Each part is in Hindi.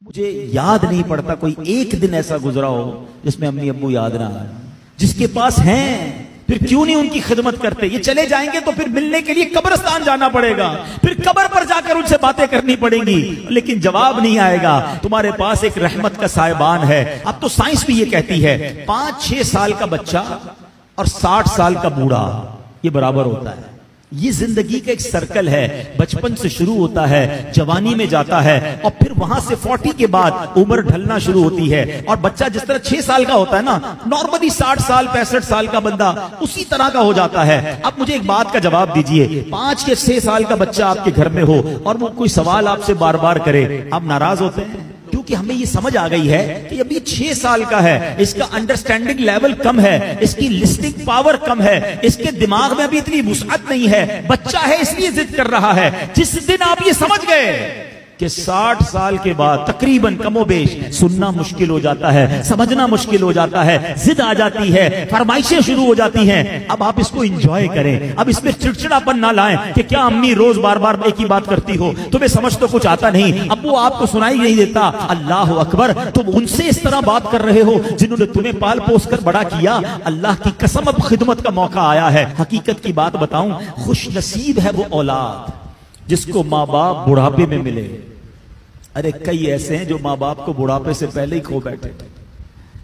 मुझे याद नहीं पड़ता कोई एक दिन ऐसा गुजरा हो जिसमें अम्मी अब्बू याद ना आए। जिसके पास हैं फिर क्यों नहीं उनकी खिदमत करते। ये चले जाएंगे तो फिर मिलने के लिए कब्रिस्तान जाना पड़ेगा, फिर कब्र पर जाकर उनसे बातें करनी पड़ेंगी, लेकिन जवाब नहीं आएगा। तुम्हारे पास एक रहमत का साहिबान है। अब तो साइंस भी ये कहती है 5-6 साल का बच्चा और 60 साल का बूढ़ा ये बराबर होता है। ये जिंदगी का एक सर्कल है, बचपन से शुरू होता है, जवानी में जाता है और फिर वहां से 40 के बाद उम्र ढलना शुरू होती है। और बच्चा जिस तरह 6 साल का होता है ना, नॉर्मली 60 साल 65 साल का बंदा उसी तरह का हो जाता है। अब मुझे एक बात का जवाब दीजिए, 5 या 6 साल का बच्चा आपके घर में हो और वो कोई सवाल आपसे बार बार करे, आप नाराज होते हैं? क्योंकि हमें ये समझ आ गई है कि अभी 6 साल का है, इसका अंडरस्टैंडिंग लेवल कम है, इसकी लिस्टिंग पावर कम है, इसके दिमाग में अभी इतनी वुसअत नहीं है, बच्चा है इसलिए जिद कर रहा है। जिस दिन आप ये समझ गए कि 60 साल के बाद तकरीबन कमोबेश सुनना मुश्किल हो जाता है, समझना मुश्किल हो जाता है, जिद आ जाती है, फरमाइशें शुरू हो जाती हैं, अब आप इसको एंजॉय करें। अब इसमें चिड़चिड़ापन ना लाएं कि क्या अम्मी रोज बार बार एक ही बात करती हो, तुम्हें समझ तो कुछ आता नहीं, अब वो आपको सुनाई नहीं देता। अल्लाह अकबर, तुम उनसे इस तरह बात कर रहे हो जिन्होंने तुम्हें पाल पोस कर बड़ा किया। अल्लाह की कसम अब खिदमत का मौका आया है। हकीकत की बात बताऊं, खुश नसीब है वो औलाद जिसको माँ बाप बुढ़ापे में मिले। अरे कई ऐसे हैं जो माँ बाप को बुढ़ापे से पहले ही खो बैठे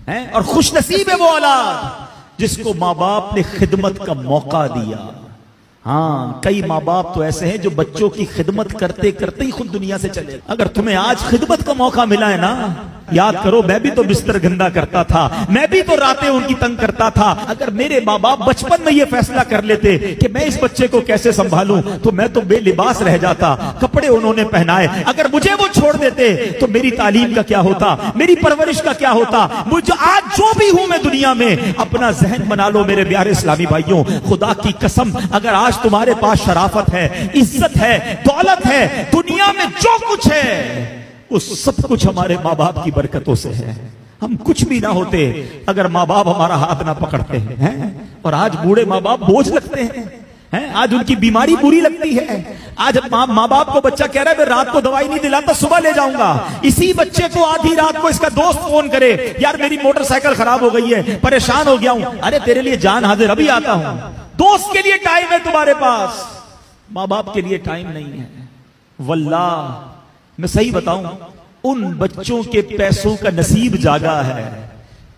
हैं, और खुश नसीब है वो औलाद जिसको माँ बाप ने खिदमत का मौका दिया। हाँ, कई माँ बाप तो ऐसे हैं जो बच्चों की खिदमत करते करते ही खुद दुनिया से चले। अगर तुम्हें आज खिदमत का मौका मिला है ना, याद करो मैं भी तो बिस्तर गंदा करता था, मैं भी तो रातें उनकी तंग करता था। अगर मेरे माँ बाप बचपन में ये फैसला कर लेते कि मैं इस बच्चे को कैसे संभालूं, तो मैं तो बेलिबास रह जाता। कपड़े उन्होंने पहनाए, अगर मुझे वो छोड़ देते तो मेरी तालीम का क्या होता, मेरी परवरिश का क्या होता। मुझे आज जो भी हूं मैं दुनिया में, अपना जहन बना लो मेरे प्यारे इस्लामी भाइयों। खुदा की कसम, अगर आज तुम्हारे पास शराफत है, इज्जत है, दौलत है, दुनिया में जो कुछ है वो सब कुछ हमारे माँ बाप की बरकतों से है। हम कुछ भी ना होते अगर माँ बाप हमारा हाथ ना पकड़ते हैं। और आज बूढ़े माँ बाप बोझ लगते हैं, आज उनकी बीमारी बुरी लगती है। आज माँ बाप को बच्चा कह रहा है मैं रात को दवाई नहीं दिलाता, सुबह ले जाऊंगा। इसी बच्चे को आधी रात को इसका दोस्त फोन करे, यार मेरी मोटरसाइकिल खराब हो गई है, परेशान हो गया हूं। अरे तेरे लिए जान हाजिर, अभी आता हूं। दोस्त के लिए टाइम है तुम्हारे पास, माँ बाप के लिए टाइम नहीं है। वल्लाह मैं सही बताऊं, उन बच्चों के पैसों का नसीब जागा है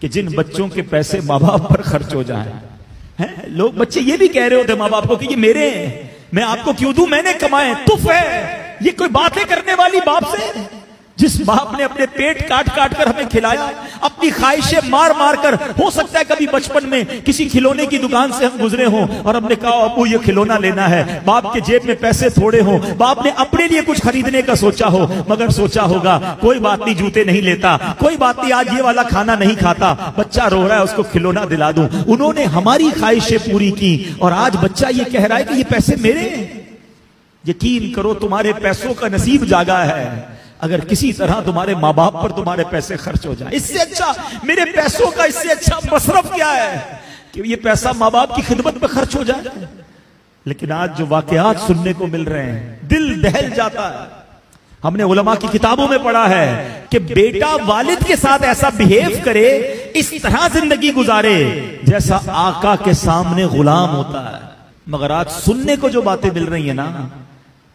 कि जिन बच्चों के पैसे माँ बाप पर खर्च हो जाएं। हैं लोग, बच्चे ये भी कह रहे होते माँ बाप को कि ये मेरे हैं, मैं आपको क्यों दूं, मैंने कमाए, तुफ है। ये कोई बातें करने वाली बाप से, जिस बाप ने अपने पेट काट काट कर हमें खिलाया, अपनी ख्वाहिशें मार मार कर। हो सकता है कभी बचपन में किसी खिलौने की दुकान से हम गुजरे हों और हमने कहा अबू ये खिलौना लेना है, बाप के जेब में पैसे थोड़े हों, बाप ने अपने लिए कुछ खरीदने का सोचा हो, मगर सोचा होगा कोई बात नहीं, जूते नहीं लेता, कोई बात नहीं, आज ये वाला खाना नहीं खाता, बच्चा रो रहा है उसको खिलौना दिला दूं। उन्होंने हमारी ख्वाहिशें पूरी की और आज बच्चा ये कह रहा है कि ये पैसे मेरे। यकीन करो तुम्हारे पैसों का नसीब जागा है अगर किसी तरह तुम्हारे माँ बाप पर तुम्हारे पैसे खर्च हो जाए। इससे अच्छा मेरे पैसों का इससे अच्छा मसरफ क्या है कि ये पैसा माँ बाप की खिदमत में खर्च हो जाए। लेकिन आज जो वाकयात सुनने को मिल रहे हैं, दिल दहल जाता है। हमने उलमा की किताबों में पढ़ा है कि बेटा वालिद के साथ ऐसा बिहेव करे, इस तरह जिंदगी गुजारे जैसा आका के सामने गुलाम होता है। मगर आज सुनने को जो बातें मिल रही है ना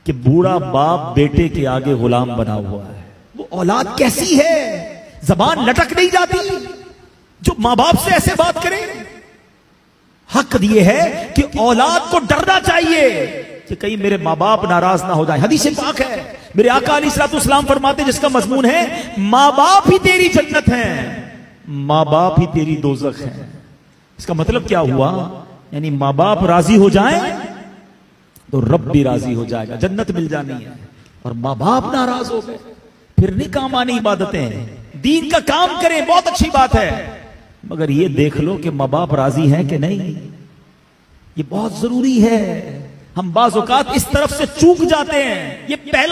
कि बूढ़ा बाप बेटे के आगे गुलाम बना हुआ है। वो औलाद कैसी है, जबान लटक नहीं जाती जो माँ बाप से ऐसे बात करे। हक ये है कि औलाद को डरना चाहिए कि कहीं मेरे माँ बाप नाराज ना हो जाए। हदीस पाक है, मेरे आका अलैहिस्सलाम फरमाते जिसका मजमून है माँ बाप ही तेरी जन्नत है, माँ बाप ही तेरी दोजख है। इसका मतलब क्या हुआ, यानी माँ बाप राजी हो जाए तो रब भी राजी हो जाएगा, जन्नत मिल जानी है। और माँ बाप नाराज हो गए फिर नहीं काम आनी इबादतें। दीन का काम करें बहुत अच्छी बात है, मगर ये देख लो कि माँ बाप राजी हैं कि नहीं, ये बहुत जरूरी है। हम बाज़ औक़ात इस तरफ से चूक जाते हैं। ये पहला